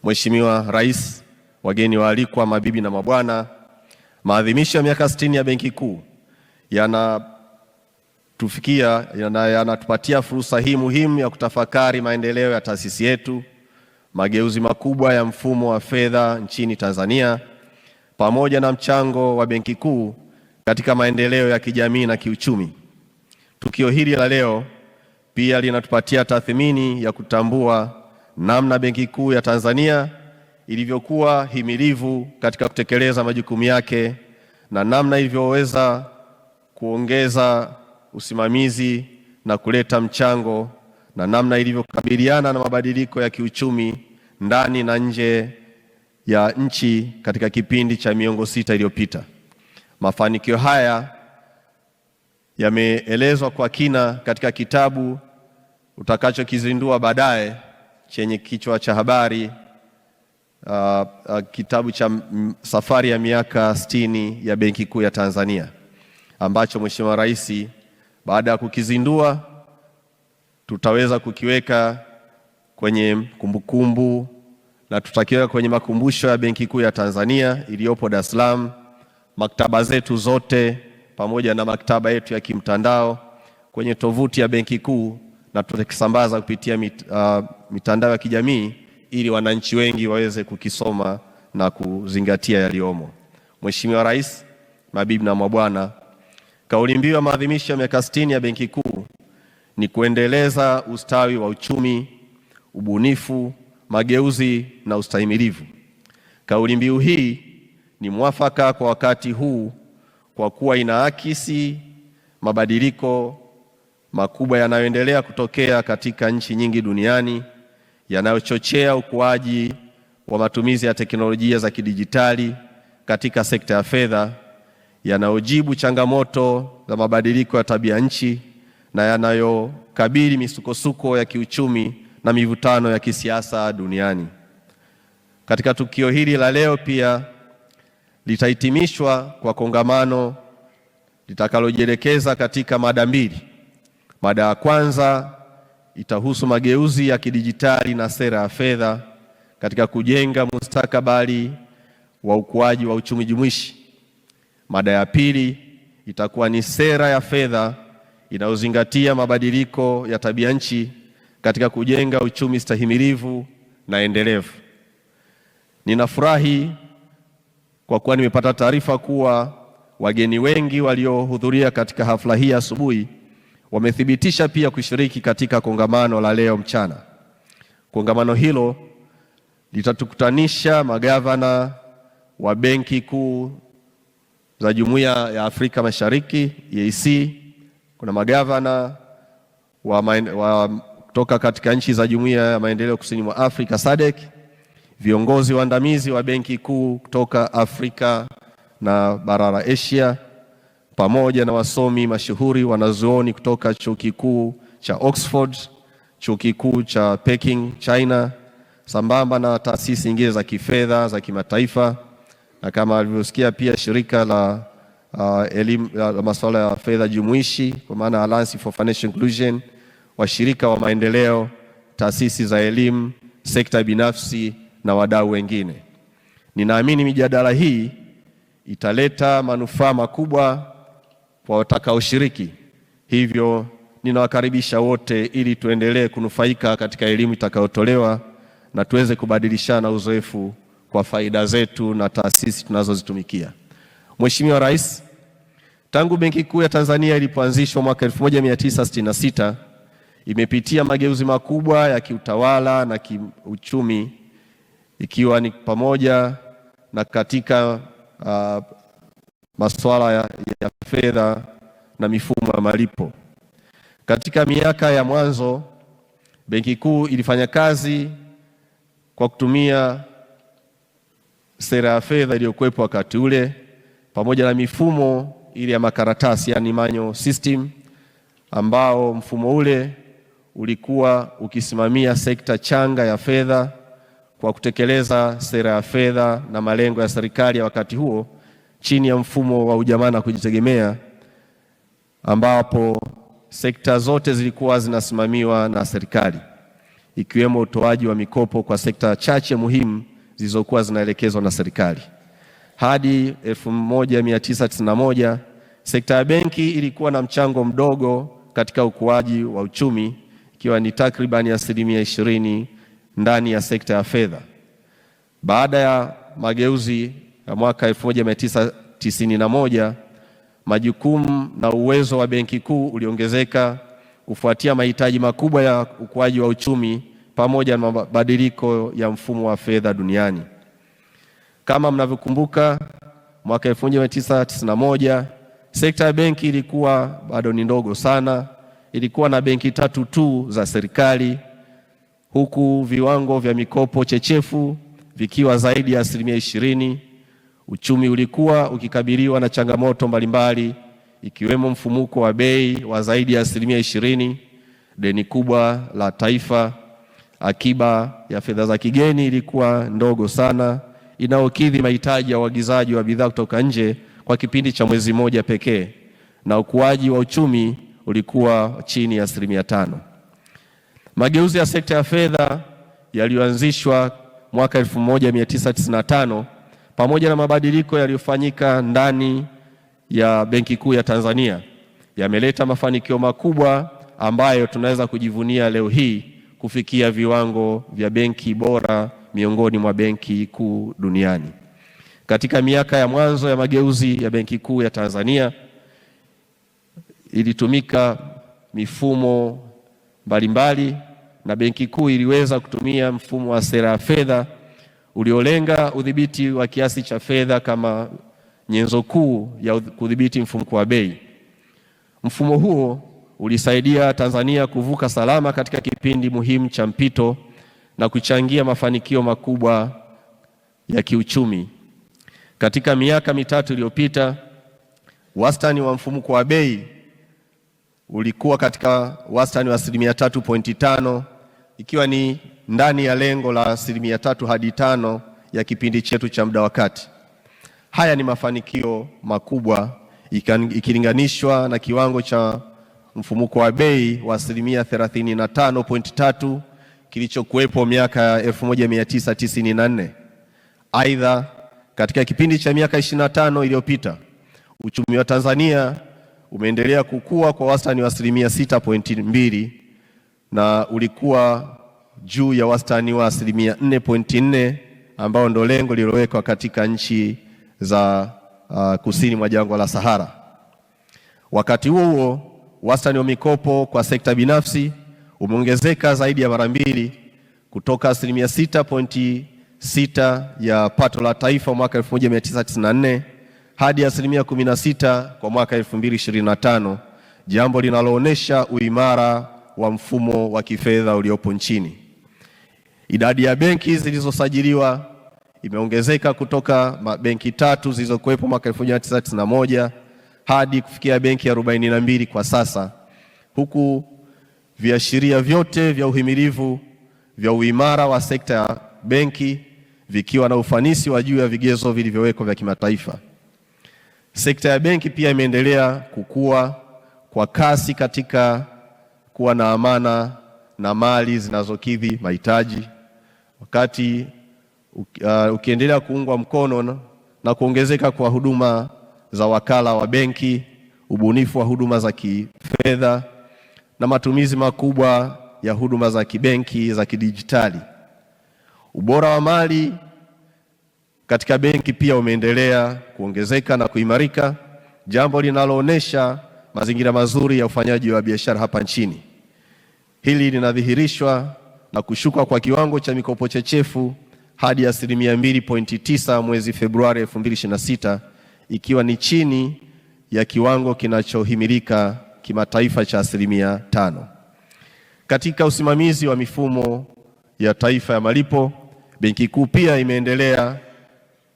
Mheshimiwa Rais, wageni waalikwa, mabibi na mabwana, maadhimisho ya miaka 60 ya Benki Kuu yanatupatia fursa hii muhimu ya kutafakari maendeleo ya taasisi yetu, mageuzi makubwa ya mfumo wa fedha nchini Tanzania, pamoja na mchango wa Benki Kuu katika maendeleo ya kijamii na kiuchumi. Tukio hili la leo pia linatupatia tathmini ya kutambua namna Benki Kuu ya Tanzania ilivyokuwa himilivu katika kutekeleza majukumu yake na namna ilivyoweza kuongeza usimamizi na kuleta mchango na namna ilivyokabiliana na mabadiliko ya kiuchumi ndani na nje ya nchi katika kipindi cha miongo 6 iliyopita. Mafanikio haya yameelezwa kwa kina katika kitabu utakachokizindua baadaye chenye kichwa cha habari kitabu cha safari ya miaka 60 ya Benki Kuu ya Tanzania, ambacho Mheshimiwa Rais baada ya kukizindua tutaweza kukiweka kwenye kumbukumbu na tutakiweka kwenye makumbusho ya Benki Kuu ya Tanzania iliyopo Dar es Salaam, maktaba zetu zote pamoja na maktaba yetu ya kimtandao, kwenye tovuti ya Benki Kuu, na tutakisambaza kupitia mitandao ya kijamii ili wananchi wengi waweze kukisoma na kuzingatia yaliyomo. Mheshimiwa Rais, mabibi na mabwana, kauli mbiu ya maadhimisho ya miaka 60 ya Benki Kuu ni kuendeleza ustawi wa uchumi, ubunifu, mageuzi na ustahimilivu. Kauli mbiu hii ni mwafaka kwa wakati huu kwa kuwa inaakisi mabadiliko makubwa yanayoendelea kutokea katika nchi nyingi duniani, yanayochochea ukuaji wa matumizi ya teknolojia za kidijitali katika sekta ya fedha, yanayojibu changamoto za mabadiliko ya tabia nchi na yanayokabili misukosuko ya kiuchumi na mivutano ya kisiasa duniani. Katika tukio hili la leo pia litahitimishwa kwa kongamano litakalojielekeza katika mada mbili. Mada ya kwanza itahusu mageuzi ya kidijitali na sera ya fedha katika kujenga mustakabali wa ukuaji wa uchumi jumuishi. Mada ya pili itakuwa ni sera ya fedha inayozingatia mabadiliko ya tabia nchi katika kujenga uchumi stahimilivu na endelevu. Ninafurahi kwa kuwa nimepata taarifa kuwa wageni wengi waliohudhuria katika hafla hii asubuhi wamethibitisha pia kushiriki katika kongamano la leo mchana. Kongamano hilo litatukutanisha magavana wa Benki Kuu za Jumuiya ya Afrika Mashariki EAC, kuna magavana kutoka katika nchi za Jumuiya ya Maendeleo Kusini mwa Afrika SADC, viongozi waandamizi wa Benki Kuu kutoka Afrika na bara la Asia, pamoja na wasomi mashuhuri wanazuoni kutoka Chuo Kikuu cha Oxford, Chuo Kikuu cha Peking China, sambamba na taasisi nyingine za kifedha za kimataifa, na kama alivyosikia pia shirika la elimu la masuala ya fedha jumuishi kwa maana Alliance for Financial Inclusion, washirika wa maendeleo, taasisi za elimu, sekta binafsi na wadau wengine. Ninaamini mijadala hii italeta manufaa makubwa kwa watakaoshiriki. Hivyo ninawakaribisha wote ili tuendelee kunufaika katika elimu itakayotolewa na tuweze kubadilishana uzoefu kwa faida zetu na taasisi tunazozitumikia. Mheshimiwa Rais, tangu Benki Kuu ya Tanzania ilipoanzishwa mwaka 1966 imepitia mageuzi makubwa ya kiutawala na kiuchumi, ikiwa ni pamoja na katika masuala ya fedha na mifumo ya malipo. Katika miaka ya mwanzo, Benki Kuu ilifanya kazi kwa kutumia sera ya fedha iliyokuwepo wakati ule pamoja na mifumo ile ya makaratasi, yani manual system, ambao mfumo ule ulikuwa ukisimamia sekta changa ya fedha kwa kutekeleza sera ya fedha na malengo ya serikali ya wakati huo chini ya mfumo wa ujamaa na kujitegemea, ambapo sekta zote zilikuwa zinasimamiwa na serikali. ikiwemo utoaji wa mikopo kwa sekta chache muhimu zilizokuwa zinaelekezwa na serikali. Hadi 1991 sekta ya benki ilikuwa na mchango mdogo katika ukuaji wa uchumi, ikiwa ni takribani 20% ndani ya sekta ya fedha. Baada ya mageuzi ya mwaka 1991, majukumu na uwezo wa Benki Kuu uliongezeka kufuatia mahitaji makubwa ya ukuaji wa uchumi pamoja na mabadiliko ya mfumo wa fedha duniani. Kama mnavyokumbuka, mwaka 1991 sekta ya benki ilikuwa bado ni ndogo sana. Ilikuwa na benki 3 tu za serikali, huku viwango vya mikopo chechefu vikiwa zaidi ya 20%. Uchumi ulikuwa ukikabiliwa na changamoto mbalimbali, ikiwemo mfumuko wa bei wa zaidi ya 20%, deni kubwa la taifa, akiba ya fedha za kigeni ilikuwa ndogo sana inayokidhi mahitaji ya uagizaji wa bidhaa kutoka nje kwa kipindi cha mwezi mmoja pekee, na ukuaji wa uchumi ulikuwa chini ya 5%. Mageuzi ya sekta ya fedha yaliyoanzishwa mwaka 1995 pamoja na mabadiliko yaliyofanyika ndani ya Benki Kuu ya Tanzania yameleta mafanikio makubwa ambayo tunaweza kujivunia leo hii kufikia viwango vya benki bora miongoni mwa benki kuu duniani. Katika miaka ya mwanzo ya mageuzi ya Benki Kuu ya Tanzania ilitumika mifumo mbalimbali, na Benki Kuu iliweza kutumia mfumo wa sera ya fedha uliolenga udhibiti wa kiasi cha fedha kama nyenzo kuu ya kudhibiti mfumuko wa bei. Mfumo huo ulisaidia Tanzania kuvuka salama katika kipindi muhimu cha mpito na kuchangia mafanikio makubwa ya kiuchumi. Katika miaka 3 iliyopita, wastani wa mfumuko wa bei ulikuwa katika wastani wa 3.5%, ikiwa ni ndani ya lengo la 3 hadi 5% ya kipindi chetu cha muda wa kati. Haya ni mafanikio makubwa ikilinganishwa na kiwango cha mfumuko wa bei wa 35.3% kilichokuwepo miaka ya 1994. Aidha, katika kipindi cha miaka 25 iliyopita, uchumi wa Tanzania umeendelea kukua kwa wastani wa 6.2% na ulikuwa juu ya wastani wa 4.4% ambao ndo lengo lililowekwa katika nchi za kusini mwa jangwa la Sahara. Wakati huo wastani wa mikopo kwa sekta binafsi umeongezeka zaidi ya mara 2 kutoka 6.6% ya pato la taifa mwaka 1994 hadi 16% kwa mwaka 2025, jambo linaloonyesha uimara wa mfumo wa kifedha uliopo nchini. Idadi ya benki zilizosajiliwa imeongezeka kutoka benki 3 zilizokuwepo mwaka 1991 hadi kufikia benki 42 kwa sasa, huku viashiria vyote vya uhimilivu vya uimara wa sekta ya benki vikiwa na ufanisi wa juu ya vigezo vilivyowekwa vya kimataifa. Sekta ya benki pia imeendelea kukua kwa kasi katika kuwa na amana na mali zinazokidhi mahitaji, wakati ukiendelea kuungwa mkono na kuongezeka kwa huduma za wakala wa benki, ubunifu wa huduma za kifedha na matumizi makubwa ya huduma za kibenki za kidijitali. Ubora wa mali katika benki pia umeendelea kuongezeka na kuimarika, jambo linaloonyesha mazingira mazuri ya ufanyaji wa biashara hapa nchini. Hili linadhihirishwa na kushuka kwa kiwango cha mikopo chechefu hadi 2.9% mwezi Februari 2026, ikiwa ni chini ya kiwango kinachohimilika kimataifa cha 5%. Katika usimamizi wa mifumo ya taifa ya malipo, Benki Kuu pia imeendelea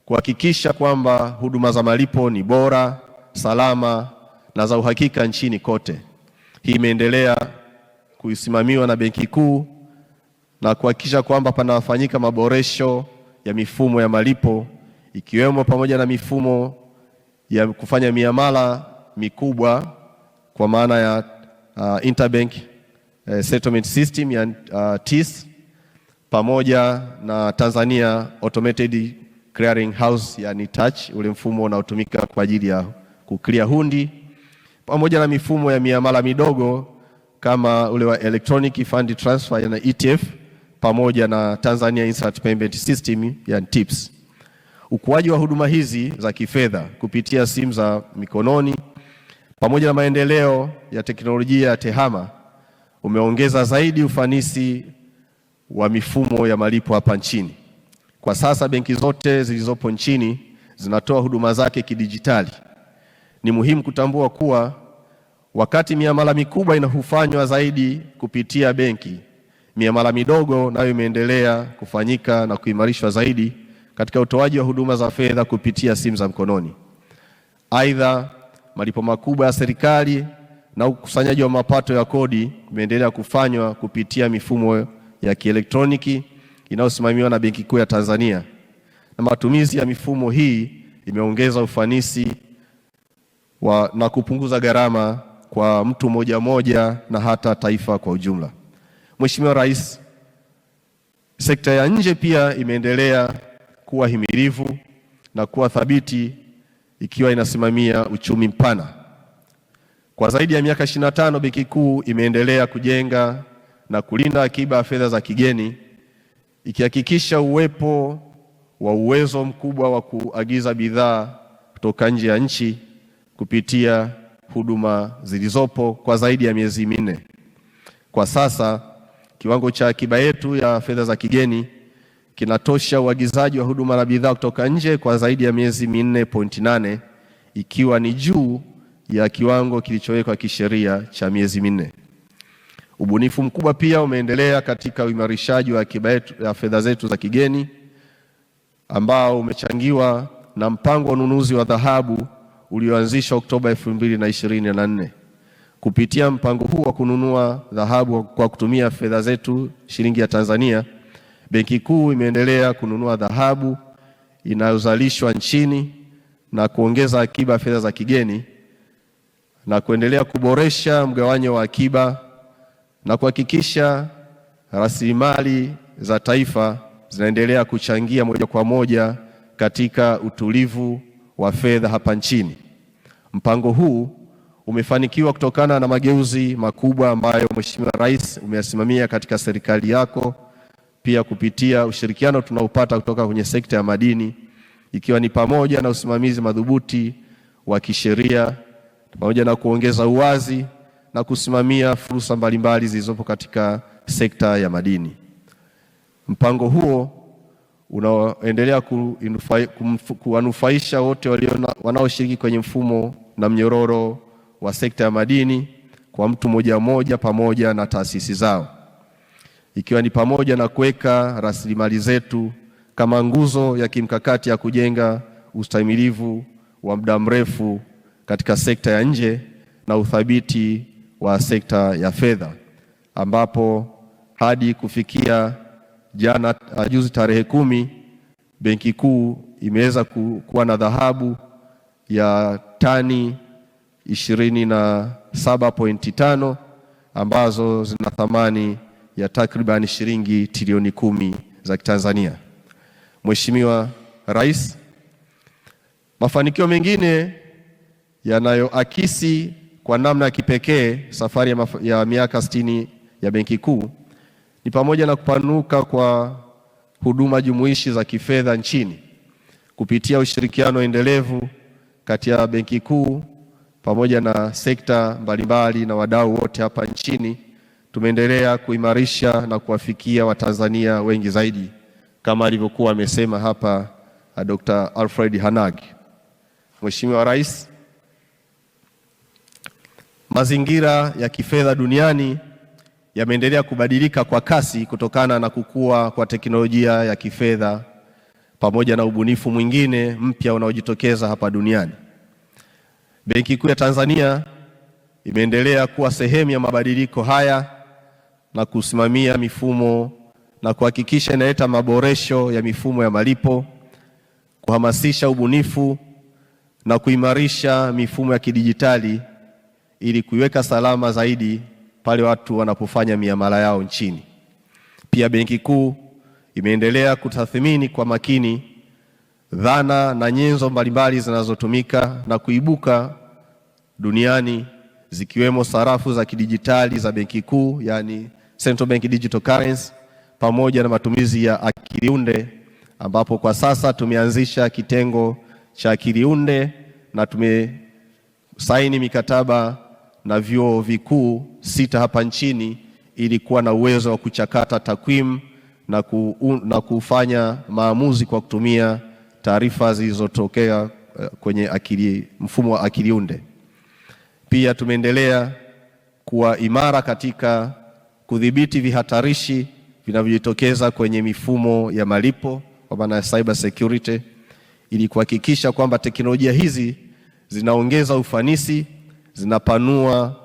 kuhakikisha kwamba huduma za malipo ni bora, salama na za uhakika nchini kote. Hii imeendelea kusimamiwa na Benki Kuu na kuhakikisha kwamba panafanyika maboresho ya mifumo ya malipo, ikiwemo pamoja na mifumo ya kufanya miamala mikubwa kwa maana ya interbank Settlement System ya TIS pamoja na Tanzania Automated Clearing House yani TACH, ule mfumo unaotumika kwa ajili ya kuclear hundi, pamoja na mifumo ya miamala midogo kama ule wa Electronic Fund Transfer yani ETF, pamoja na Tanzania Instant Payment System yani TIPS. Ukuaji wa huduma hizi za kifedha kupitia simu za mikononi pamoja na maendeleo ya teknolojia ya TEHAMA umeongeza zaidi ufanisi wa mifumo ya malipo hapa nchini. Kwa sasa benki zote zilizopo nchini zinatoa huduma zake kidijitali. Ni muhimu kutambua kuwa wakati miamala mikubwa inafanywa zaidi kupitia benki, miamala midogo nayo imeendelea kufanyika na kuimarishwa zaidi katika utoaji wa huduma za fedha kupitia simu za mkononi. Aidha, malipo makubwa ya serikali na ukusanyaji wa mapato ya kodi imeendelea kufanywa kupitia mifumo ya kielektroniki inayosimamiwa na Benki Kuu ya Tanzania, na matumizi ya mifumo hii imeongeza ufanisi na kupunguza gharama kwa mtu mmoja na hata taifa kwa ujumla. Mheshimiwa Rais, sekta ya nje pia imeendelea kuwa himilivu na kuwa thabiti ikiwa inasimamia uchumi mpana. Kwa zaidi ya miaka 25 Benki Kuu imeendelea kujenga na kulinda akiba ya fedha za kigeni, ikihakikisha uwepo wa uwezo mkubwa wa kuagiza bidhaa kutoka nje ya nchi kupitia huduma zilizopo kwa zaidi ya miezi minne. Kwa sasa kiwango cha akiba yetu ya fedha za kigeni kinatosha uagizaji wa huduma na bidhaa kutoka nje kwa zaidi ya miezi 4.8, ikiwa ni juu ya kiwango kilichowekwa kisheria cha miezi 4. Ubunifu mkubwa pia umeendelea katika uimarishaji wa akiba yetu ya fedha zetu za kigeni ambao umechangiwa na mpango wa ununuzi wa dhahabu ulioanzishwa Oktoba 2024. Kupitia mpango huu wa kununua dhahabu kwa kutumia fedha zetu shilingi ya Tanzania, Benki Kuu imeendelea kununua dhahabu inayozalishwa nchini na kuongeza akiba ya fedha za kigeni na kuendelea kuboresha mgawanyo wa akiba na kuhakikisha rasilimali za taifa zinaendelea kuchangia moja kwa moja katika utulivu wa fedha hapa nchini. Mpango huu umefanikiwa kutokana na mageuzi makubwa ambayo Mheshimiwa Rais umeyasimamia katika serikali yako, pia kupitia ushirikiano tunaopata kutoka kwenye sekta ya madini, ikiwa ni pamoja na usimamizi madhubuti wa kisheria pamoja na kuongeza uwazi na kusimamia fursa mbalimbali zilizopo katika sekta ya madini. Mpango huo unaendelea kuwanufaisha wote wanaoshiriki kwenye mfumo na mnyororo wa sekta ya madini kwa mtu mmoja pamoja na taasisi zao, ikiwa ni pamoja na kuweka rasilimali zetu kama nguzo ya kimkakati ya kujenga ustahimilivu wa muda mrefu katika sekta ya nje na uthabiti wa sekta ya fedha, ambapo hadi kufikia juzi tarehe 10 Benki Kuu imeweza kuwa na dhahabu ya tani 27.5 ambazo zina thamani ya takriban shilingi trilioni 10 za Kitanzania. Mheshimiwa Rais, mafanikio mengine yanayoakisi kwa namna ya kipekee safari ya miaka 60 ya Benki Kuu ni pamoja na kupanuka kwa huduma jumuishi za kifedha nchini kupitia ushirikiano endelevu kati ya Benki Kuu pamoja na sekta mbalimbali na wadau wote hapa nchini. Tumeendelea kuimarisha na kuwafikia Watanzania wengi zaidi kama alivyokuwa amesema hapa Dr. Alfred Hanagi. Mheshimiwa Rais, mazingira ya kifedha duniani yameendelea kubadilika kwa kasi kutokana na kukua kwa teknolojia ya kifedha pamoja na ubunifu mwingine mpya unaojitokeza hapa duniani. Benki Kuu ya Tanzania imeendelea kuwa sehemu ya mabadiliko haya na kusimamia mifumo na kuhakikisha inaleta maboresho ya mifumo ya malipo, kuhamasisha ubunifu na kuimarisha mifumo ya kidijitali ili kuiweka salama zaidi pale watu wanapofanya miamala yao nchini. Pia Benki Kuu imeendelea kutathmini kwa makini dhana na nyenzo mbalimbali zinazotumika na kuibuka duniani zikiwemo sarafu za kidijitali za Benki Kuu, yani Central Bank Digital Currency, pamoja na matumizi ya akili unde, ambapo kwa sasa tumeanzisha kitengo cha akili unde na tumesaini mikataba na vyuo vikuu 6 hapa nchini ili kuwa na uwezo wa kuchakata takwimu na kufanya maamuzi kwa kutumia taarifa zilizotokea kwenye mfumo wa akili unde. Pia tumeendelea kuwa imara katika kudhibiti vihatarishi vinavyojitokeza kwenye mifumo ya malipo kwa maana ya cyber security, ili kuhakikisha kwamba teknolojia hizi zinaongeza ufanisi, zinapanua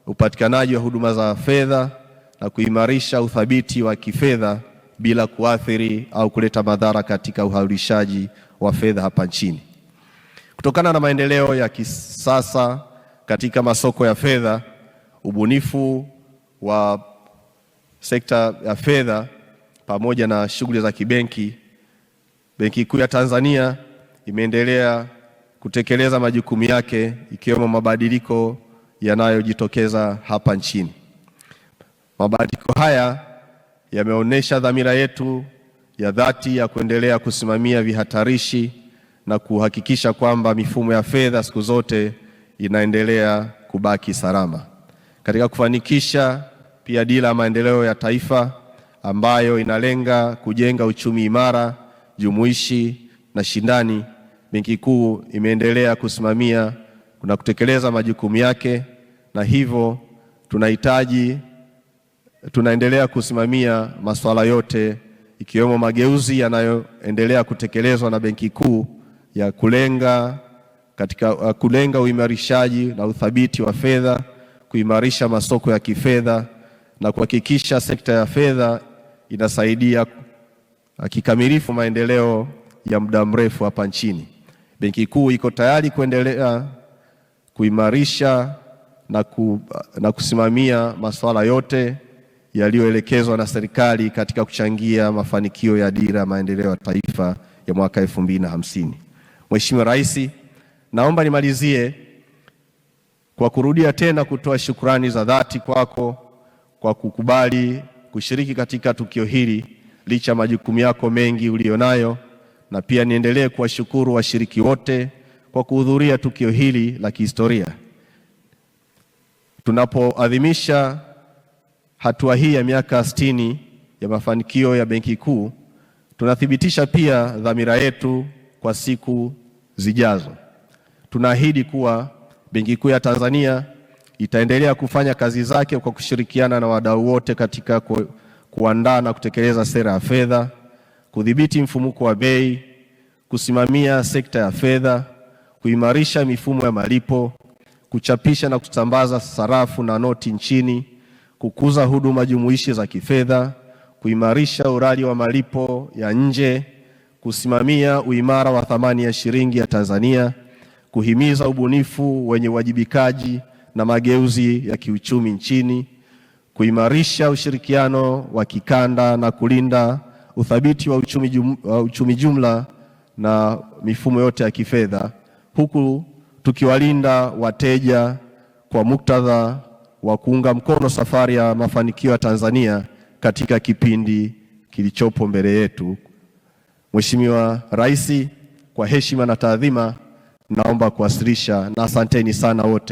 upatikanaji wa huduma za fedha na kuimarisha uthabiti wa kifedha bila kuathiri au kuleta madhara katika uhalilishaji wa fedha hapa nchini. Kutokana na maendeleo ya kisasa katika masoko ya fedha, ubunifu wa sekta ya fedha pamoja na shughuli za kibenki, Benki Kuu ya Tanzania imeendelea kutekeleza majukumu yake ikiwemo mabadiliko yanayojitokeza hapa nchini. Mabadiliko haya yameonyesha dhamira yetu ya dhati ya kuendelea kusimamia vihatarishi na kuhakikisha kwamba mifumo ya fedha siku zote inaendelea kubaki salama. Katika kufanikisha pia dira ya maendeleo ya taifa ambayo inalenga kujenga uchumi imara, jumuishi na shindani, Benki Kuu imeendelea kusimamia na kutekeleza majukumu yake, na hivyo tunaendelea kusimamia masuala yote ikiwemo mageuzi yanayoendelea kutekelezwa na Benki Kuu ya kulenga uimarishaji na uthabiti wa fedha, kuimarisha masoko ya kifedha na kuhakikisha sekta ya fedha inasaidia kikamilifu maendeleo ya muda mrefu hapa nchini. Benki Kuu iko tayari kuendelea kuimarisha na kusimamia masuala yote yaliyoelekezwa na serikali katika kuchangia mafanikio ya dira ya maendeleo ya taifa ya mwaka 2050. Mheshimiwa Rais, naomba nimalizie kwa kurudia tena kutoa shukrani za dhati kwako kwa kukubali kushiriki katika tukio hili licha majukumu yako mengi ulionayo, na pia niendelee kuwashukuru washiriki wote kwa kuhudhuria tukio hili la kihistoria. Tunapoadhimisha hatua hii ya miaka 60 ya mafanikio ya Benki Kuu, tunathibitisha pia dhamira yetu kwa siku zijazo. Tunaahidi kuwa Benki Kuu ya Tanzania itaendelea kufanya kazi zake kwa kushirikiana na wadau wote katika kuandaa na kutekeleza sera ya fedha, kudhibiti mfumuko wa bei, kusimamia sekta ya fedha, kuimarisha mifumo ya malipo, kuchapisha na kusambaza sarafu na noti nchini, kukuza huduma jumuishi za kifedha, kuimarisha urari wa malipo ya nje, kusimamia uimara wa thamani ya shilingi ya Tanzania, kuhimiza ubunifu wenye uwajibikaji na mageuzi ya kiuchumi nchini, kuimarisha ushirikiano wa kikanda na kulinda uthabiti wa uchumi jumla na mifumo yote ya kifedha, huku tukiwalinda wateja kwa muktadha wa kuunga mkono safari ya mafanikio ya Tanzania katika kipindi kilichopo mbele yetu. Mheshimiwa Rais, kwa heshima na taadhima naomba kuwasilisha, na asanteni sana wote.